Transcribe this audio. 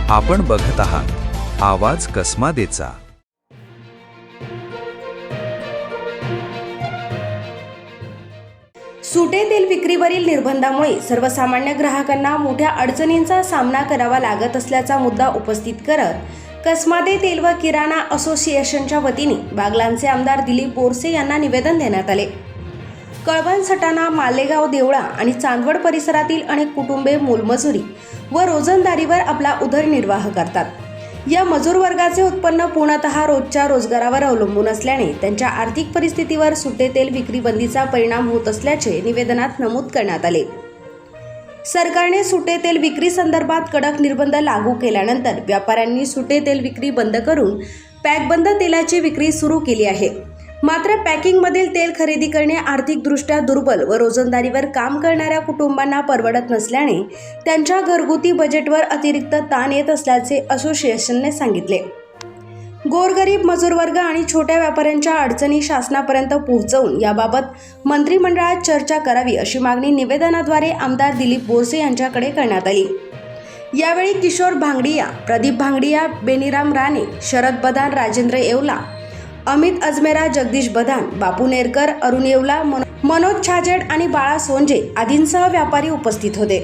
आपण बघत आहात आवाज कसमादेचा। सुटे तेल विक्रीवरील निर्बंधामुळे सर्वसामान्य ग्राहकांना मोठ्या अडचणींचा सामना करावा लागत असल्याचा मुद्दा उपस्थित करत कसमादे तेल व किराणा असोसिएशनच्या वतीने बागलाणचे आमदार दिलीप बोरसे यांना निवेदन देण्यात आले। कळवण, सटाणा, मालेगाव, देवळा आणि चांदवड परिसरातील अनेक कुटुंबे मोलमजुरी व रोजंदारीवर आपला उदरनिर्वाह करतात। या मजूर वर्गाचे उत्पन्न पूर्णतः रोजच्या रोजगारावर अवलंबून असल्याने त्यांच्या आर्थिक परिस्थितीवर सुटे तेल विक्री बंदीचा परिणाम होत असल्याचे निवेदनात नमूद करण्यात आले। सरकारने सुटे तेल विक्री संदर्भात कडक निर्बंध लागू केल्यानंतर व्यापाऱ्यांनी सुटे तेल विक्री बंद करून पॅकबंद तेलाची विक्री सुरू केली आहे। मात्र पॅकिंगमधील तेल खरेदी करणे आर्थिकदृष्ट्या दुर्बल व रोजंदारीवर काम करणाऱ्या कुटुंबांना परवडत नसल्याने त्यांच्या घरगुती बजेटवर अतिरिक्त ताण येत असल्याचे असोसिएशनने सांगितले। गोरगरीब मजूरवर्ग आणि छोट्या व्यापाऱ्यांच्या अडचणी शासनापर्यंत पोहोचवून याबाबत मंत्रिमंडळात चर्चा करावी अशी मागणी निवेदनाद्वारे आमदार दिलीप बोरसे यांच्याकडे करण्यात आली। यावेळी किशोर भांगडिया, प्रदीप भांगडिया, बेनीराम राणे, शरद बदान, राजेंद्र येवला, अमित अजमेरा, जगदीश बदान, बापू नेरकर, अरुण येवला, मनोज छाजेड आणि बाळा सोंजे आदींसह व्यापारी उपस्थित होते।